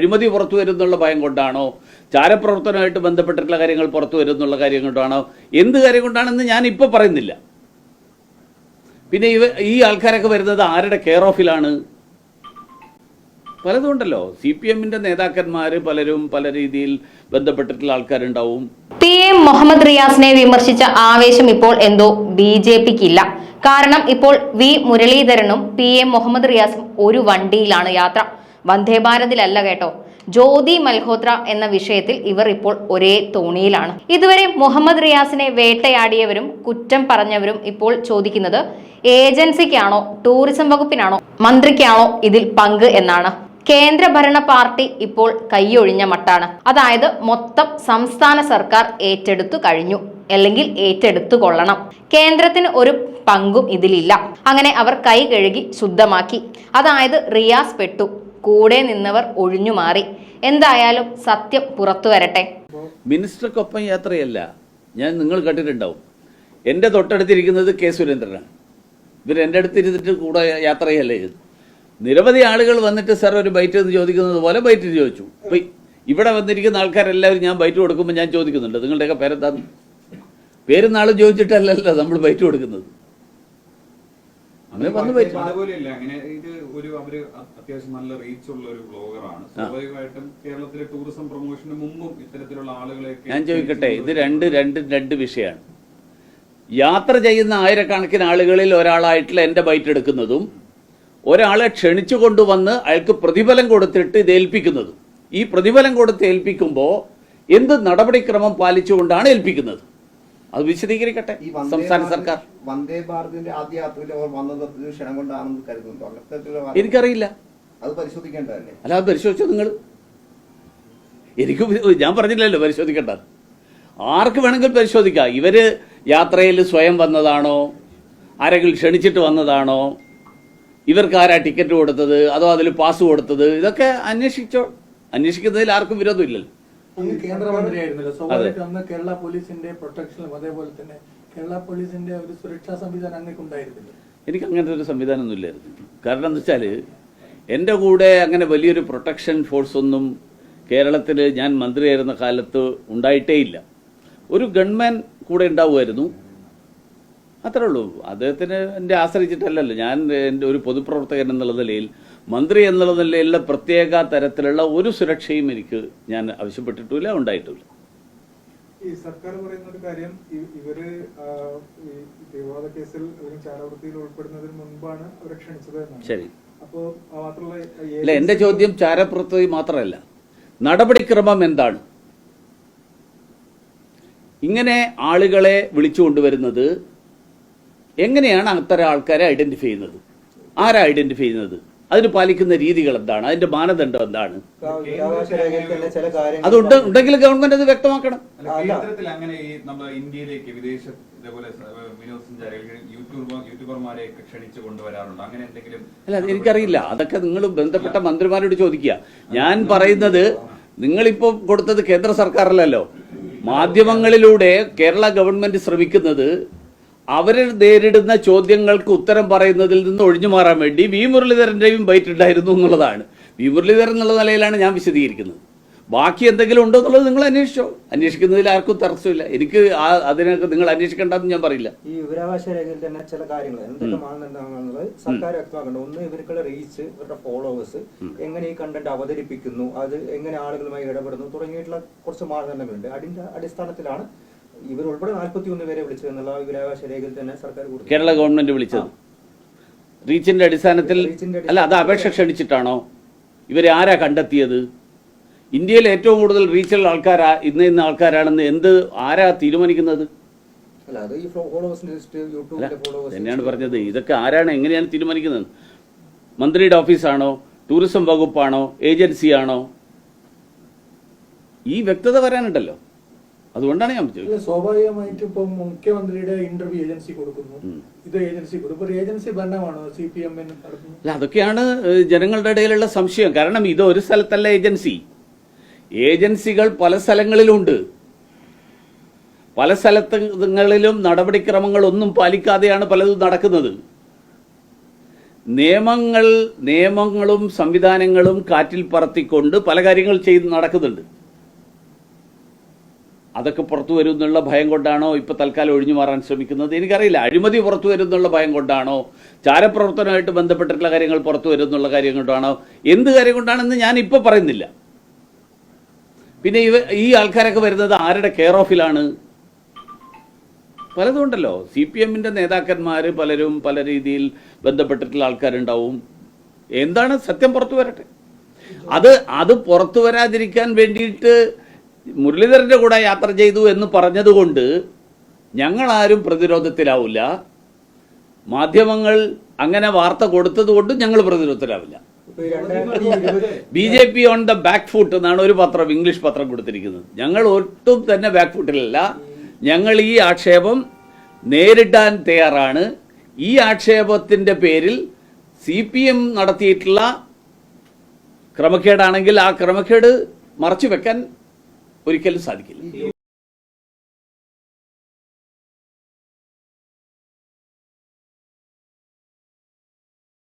അഴിമതി പുറത്തു വരുന്നുള്ള ഭയം കൊണ്ടാണോ, ചാരപ്രവർത്തനമായിട്ട് ബന്ധപ്പെട്ടിട്ടുള്ള കാര്യങ്ങൾ പുറത്തു വരുന്നുള്ള കാര്യം കൊണ്ടാണോ, എന്ത് കാര്യം കൊണ്ടാണെന്ന് ഞാൻ ഇപ്പോൾ പറയുന്നില്ല. പിന്നെ ഈ ആൾക്കാരൊക്കെ വരുന്നത് ആരുടെ കെയർ ഓഫിലാണ്? പലതുണ്ടല്ലോ. CPM-ന്റെ നേതാക്കന്മാർ പലരും പല രീതിയിൽ ബന്ധപ്പെട്ടിട്ടുള്ള ആൾക്കാരുണ്ടാവും. PM മുഹമ്മദ് റിയാസിനെ വിമർശിച്ച ആവേശം ഇപ്പോൾ എന്തോ BJPക്കില്ല. കാരണം ഇപ്പോൾ V മുരളീധരനും PM മുഹമ്മദ് റിയാസും ഒരു വണ്ടിയിലാണ് യാത്ര. വന്ദേ ഭാരതിലല്ല കേട്ടോ. ജ്യോതി മൽഹോത്ര എന്ന വിഷയത്തിൽ ഇവർ ഇപ്പോൾ ഒരേ തോണിയിലാണ്. ഇതുവരെ മുഹമ്മദ് റിയാസിനെ വേട്ടയാടിയവരും കുറ്റം പറഞ്ഞവരും ഇപ്പോൾ ചോദിക്കുന്നത് ഏജൻസിക്കാണോ, ടൂറിസം വകുപ്പിനാണോ, മന്ത്രിക്കാണോ ഇതിൽ പങ്ക് എന്നാണ്. കേന്ദ്രഭരണ പാർട്ടി ഇപ്പോൾ കൈയൊഴിഞ്ഞ മട്ടാണ്. അതായത് മൊത്തം സംസ്ഥാന സർക്കാർ ഏറ്റെടുത്തു കഴിഞ്ഞു, അല്ലെങ്കിൽ ഏറ്റെടുത്തു കൊള്ളണം. കേന്ദ്രത്തിന് ഒരു പങ്കും ഇതിലില്ല. അങ്ങനെ അവർ കൈ കഴുകി ശുദ്ധമാക്കി. അതായത് റിയാസ് പെട്ടു, കൂടെ നിന്നവർ ഒഴിഞ്ഞു മാറി. എന്തായാലും സത്യം പുറത്തു വരട്ടെ. മിനിസ്റ്റർക്കൊപ്പം യാത്രയല്ല, നിങ്ങൾ കണ്ടിട്ടുണ്ടാവും. എൻ്റെ തൊട്ടടുത്തിരിക്കുന്നത് K. സുരേന്ദ്രനാണ്. എൻ്റെ അടുത്തിരുന്നിട്ട് കൂടെ യാത്ര ചെയ്യല്ലേ ചെയ്തു. നിരവധി ആളുകൾ വന്നിട്ട് സാർ ഒരു ബൈറ്റ് എന്ന് ചോദിക്കുന്നത് പോലെ ബൈറ്റ് ചോദിച്ചു. അപ്പം ഇവിടെ വന്നിരിക്കുന്ന ആൾക്കാരെല്ലാവരും ഞാൻ ബൈറ്റ് കൊടുക്കുമ്പോൾ ഞാൻ ചോദിക്കുന്നുണ്ട്, നിങ്ങളുടെയൊക്കെ പേരെന്താന്ന്? പേരും നാളും ചോദിച്ചിട്ടല്ലല്ലോ നമ്മൾ ബൈറ്റ് കൊടുക്കുന്നത്. അങ്ങനെ വന്ന് ബൈറ്റ്. അത്യാവശ്യം നല്ല റീച്ച് ഉള്ള ഒരു ബ്ലോഗറാണ്. സ്വാഭാവികമായിട്ടും കേരളത്തിലെ ടൂറിസം പ്രൊമോഷന് മുമ്പും ഇത്തരത്തിലുള്ള ആളുകളെ ഞാൻ ചോദിക്കട്ടെ, ഇത് രണ്ട് വിഷയമാണ്. യാത്ര ചെയ്യുന്ന ആയിരക്കണക്കിന് ആളുകളിൽ ഒരാളായിട്ടുള്ള എൻ്റെ ബൈറ്റ് എടുക്കുന്നതും ഒരാളെ ക്ഷണിച്ചു കൊണ്ടുവന്ന് അയാൾക്ക് പ്രതിഫലം കൊടുത്തിട്ട് ഇത് ഏൽപ്പിക്കുന്നതും. ഈ പ്രതിഫലം കൊടുത്ത് ഏൽപ്പിക്കുമ്പോൾ എന്ത് നടപടിക്രമം പാലിച്ചുകൊണ്ടാണ് ഏൽപ്പിക്കുന്നത്? അത് വിശദീകരിക്കട്ടെ സംസ്ഥാന സർക്കാർ. വന്ദേ ഭാരതിന്റെ ആദ്യ യാത്രയിൽ അവർ വന്നത് ക്ഷണം കൊണ്ടാണെന്ന് കരുതുന്നുണ്ടോ? എനിക്കറിയില്ല, അത് പരിശോധിക്കേണ്ടതല്ലേ? അല്ല, അത് പരിശോധിച്ചോ നിങ്ങൾ? ഞാൻ പറഞ്ഞില്ലല്ലോ പരിശോധിക്കേണ്ട. ആർക്ക് വേണമെങ്കിലും പരിശോധിക്കാം. ഇവര് യാത്രയിൽ സ്വയം വന്നതാണോ, ആരെങ്കിലും ക്ഷണിച്ചിട്ട് വന്നതാണോ, ഇവർക്ക് ആരാ ടിക്കറ്റ് കൊടുത്തത്, അതോ അതിൽ പാസ് കൊടുത്തത്, ഇതൊക്കെ അന്വേഷിക്കുന്നതിൽ ആർക്കും വിരോധമില്ലല്ലോ. കേന്ദ്രമന്ത്രിയായിരുന്നല്ലോ, സ്വാഭാവികമായിട്ടും അന്ന് കേരള പോലീസിന്റെ പ്രൊട്ടക്ഷനും അതേപോലെ തന്നെ കേരള പോലീസിന്റെ ഒരു സുരക്ഷാ സംവിധാനം അങ്ങനെയൊക്കെ ഉണ്ടായിരുന്നില്ല. എനിക്ക് അങ്ങനത്തെ ഒരു സംവിധാനമൊന്നും ഇല്ലായിരുന്നു. കാരണം എന്താ വെച്ചാൽ എൻ്റെ കൂടെ അങ്ങനെ വലിയൊരു പ്രൊട്ടക്ഷൻ ഫോഴ്സ് ഒന്നും കേരളത്തിൽ ഞാൻ മന്ത്രിയായിരുന്ന കാലത്ത് ഉണ്ടായിട്ടേ ഇല്ല. ഒരു ഗൺമാൻ കൂടെ ഉണ്ടാവുമായിരുന്നു, അത്രേ ഉള്ളൂ. അദ്ദേഹത്തിന് എൻ്റെ ആശ്രയിച്ചിട്ടല്ലല്ലോ. ഞാൻ എൻ്റെ ഒരു പൊതുപ്രവർത്തകൻ എന്നുള്ള നിലയിൽ, മന്ത്രി എന്നുള്ള നിലയിലുള്ള പ്രത്യേക തരത്തിലുള്ള ഒരു സുരക്ഷയും ഞാൻ ആവശ്യപ്പെട്ടിട്ടില്ല, ഉണ്ടായിട്ടില്ല. ഈ സർക്കാർ പറയുന്ന ഒരു കാര്യം, ഇവര് വിവാദ കേസിൽ ചാരവൃത്തിയിൽ ഉൾപ്പെടുന്നതിന് മുൻപാണ് അവരെ ക്ഷണിച്ചത് എന്നാണ്. ശരി. അപ്പോ മാത്രമല്ല, അല്ല, എൻ്റെ ചോദ്യം ചാരപ്രവൃത്തി മാത്രമല്ല, നടപടിക്രമം എന്താണ്? ഇങ്ങനെ ആളുകളെ വിളിച്ചു കൊണ്ടുവരുന്നത് എങ്ങനെയാണ്? അത്തരം ആൾക്കാരെ ഐഡന്റിഫൈ ചെയ്യുന്നത്? ആരാ ഐഡന്റിഫൈ ചെയ്യുന്നത്? അതിന് പാലിക്കുന്ന രീതികൾ എന്താണ്? അതിന്റെ മാനദണ്ഡം എന്താണ്? അതുണ്ടെങ്കിൽ ഗവൺമെന്റ് അത് വ്യക്തമാക്കണം. അങ്ങനെ ഈ നമ്മുടെ ഇന്ത്യയിലേക്ക് വിനോദസഞ്ചാരികൾ യൂട്യൂബർമാരെയൊക്കെ ക്ഷണിച്ചു കൊണ്ടുവരാറുണ്ട്, അങ്ങനെ എന്തെങ്കിലും? അല്ല, എനിക്കറിയില്ല. അതൊക്കെ നിങ്ങൾ ബന്ധപ്പെട്ട മന്ത്രിമാരോട് ചോദിക്കുക. ഞാൻ പറയുന്നത്, നിങ്ങളിപ്പോ കൊടുത്തത് കേന്ദ്ര സർക്കാരിലല്ലോ. മാധ്യമങ്ങളിലൂടെ കേരള ഗവൺമെന്റ് ശ്രമിക്കുന്നത് അവരെ നേരിടുന്ന ചോദ്യങ്ങൾക്ക് ഉത്തരം പറയുന്നതിൽ നിന്ന് ഒഴിഞ്ഞു മാറാൻ വേണ്ടി V. മുരളീധരന്റെയും ബൈറ്റ് ഉണ്ടായിരുന്നു എന്നുള്ളതാണ്. V. മുരളീധരൻ എന്നുള്ള നിലയിലാണ് ഞാൻ വിശദീകരിക്കുന്നത്. ബാക്കി എന്തെങ്കിലും ഉണ്ടോ എന്നുള്ളത് നിങ്ങൾ അന്വേഷിച്ചോ. അന്വേഷിക്കുന്നതിൽ ആർക്കും തടസ്സമില്ല. എനിക്ക് അതിനൊക്കെ നിങ്ങൾ അന്വേഷിക്കേണ്ടെന്ന് ഞാൻ പറയില്ല. ഈ വിവരാവകാശ രേഖയിൽ തന്നെ ചില കാര്യങ്ങൾ എന്തൊക്കെ മാനദണ്ഡമാണെന്നുള്ളത് സർക്കാർ വ്യക്തമാക്കേണ്ടത്. ഒന്ന്, ഇവർക്കുള്ള റീച്ച്, ഇവരുടെ ഫോളോവേഴ്സ്, എങ്ങനെ ഈ കണ്ടന്റ് അവതരിപ്പിക്കുന്നു, അത് എങ്ങനെ ആളുകളുമായി ഇടപെടുന്നു തുടങ്ങിയിട്ടുള്ള കുറച്ച് മാനദണ്ഡങ്ങളുണ്ട്. അതിന്റെ അടിസ്ഥാനത്തിലാണ് ഇവർ ഉൾപ്പെടെ 41 പേരെ വിളിച്ചതെന്നുള്ള വിവരാവകാശ രേഖയിൽ തന്നെ സർക്കാർ കേരള ഗവൺമെന്റ് വിളിച്ചത് റീച്ചിന്റെ അടിസ്ഥാനത്തിൽ അല്ല. അത് അപേക്ഷ ക്ഷണിച്ചിട്ടാണോ? ഇവരെ ആരാ കണ്ടെത്തിയത്? ഇന്ത്യയിൽ ഏറ്റവും കൂടുതൽ റീച്ചുള്ള ആൾക്കാരാ ഇന്ന ആൾക്കാരാണെന്ന് ആരാ തീരുമാനിക്കുന്നത്? തന്നെയാണ് പറഞ്ഞത്. ഇതൊക്കെ ആരാണ്, എങ്ങനെയാണ് തീരുമാനിക്കുന്നത്? മന്ത്രിയുടെ ഓഫീസാണോ, ടൂറിസം വകുപ്പാണോ, ഏജൻസിയാണോ? ഈ വ്യക്തത വരാനുണ്ടല്ലോ. അതുകൊണ്ടാണ് ഞാൻ ചോദിച്ചത്. സ്വാഭാവികമായിട്ടും ഇപ്പൊ മുഖ്യമന്ത്രിയുടെ ഇന്റർവ്യൂ ഏജൻസി കൊടുക്കുന്നു, ഇത് ഏജൻസി കൊടുക്കും. ഏജൻസി ഭരണമാണോ CPM നടത്തുന്നത്? അല്ല, അതൊക്കെയാണ് ജനങ്ങളുടെ ഇടയിലുള്ള സംശയം. കാരണം ഇത് ഒരു സ്ഥലത്തല്ല ഏജൻസികൾ പല സ്ഥലങ്ങളിലുണ്ട്. പല സ്ഥലങ്ങളിലും നടപടിക്രമങ്ങളൊന്നും പാലിക്കാതെയാണ് പലതും നടക്കുന്നത്. നിയമങ്ങളും സംവിധാനങ്ങളും കാറ്റിൽ പറത്തിക്കൊണ്ട് പല കാര്യങ്ങൾ ചെയ്ത് നടക്കുന്നുണ്ട്. അതൊക്കെ പുറത്തു വരും എന്നുള്ള ഭയം കൊണ്ടാണോ ഇപ്പൊ തൽക്കാലം ഒഴിഞ്ഞു മാറാൻ ശ്രമിക്കുന്നത് എനിക്കറിയില്ല. അഴിമതി പുറത്തു വരും എന്നുള്ള ഭയം കൊണ്ടാണോ, ചാരപ്രവർത്തനമായിട്ട് ബന്ധപ്പെട്ടിട്ടുള്ള കാര്യങ്ങൾ പുറത്തു വരും എന്നുള്ള കാര്യം കൊണ്ടാണോ, എന്ത് കാര്യം കൊണ്ടാണെന്ന് ഞാൻ ഇപ്പൊ പറയുന്നില്ല. പിന്നെ ഈ ആൾക്കാരൊക്കെ വരുന്നത് ആരുടെ കെയർ ഓഫിലാണ്? പലതുണ്ടല്ലോ. CPM-ന്റെ നേതാക്കന്മാർ പലരും പല രീതിയിൽ ബന്ധപ്പെട്ടിട്ടുള്ള ആൾക്കാരുണ്ടാവും. എന്താണ് സത്യം പുറത്തു വരട്ടെ. അത് പുറത്തു വരാതിരിക്കാൻ വേണ്ടിയിട്ട് മുരളീധരന്റെ കൂടെ യാത്ര ചെയ്തു എന്ന് പറഞ്ഞതുകൊണ്ട് ഞങ്ങളാരും പ്രതിരോധത്തിലാവില്ല. മാധ്യമങ്ങൾ അങ്ങനെ വാർത്ത കൊടുത്തതുകൊണ്ട് ഞങ്ങൾ പ്രതിരോധത്തിലാവില്ല. BJP on the back foot എന്നാണ് ഒരു പത്രം, ഇംഗ്ലീഷ് പത്രം കൊടുത്തിരിക്കുന്നത്. ഞങ്ങൾ ഒട്ടും തന്നെ ബാക്ക് ഫുട്ടിലല്ല. ഞങ്ങൾ ഈ ആക്ഷേപം നേരിടാൻ തയ്യാറാണ്. ഈ ആക്ഷേപത്തിന്റെ പേരിൽ CPM നടത്തിയിട്ടുള്ള ക്രമക്കേടാണെങ്കിൽ ആ ക്രമക്കേട് മറച്ചു വെക്കാൻ ഒരിക്കലും സാധിക്കില്ല.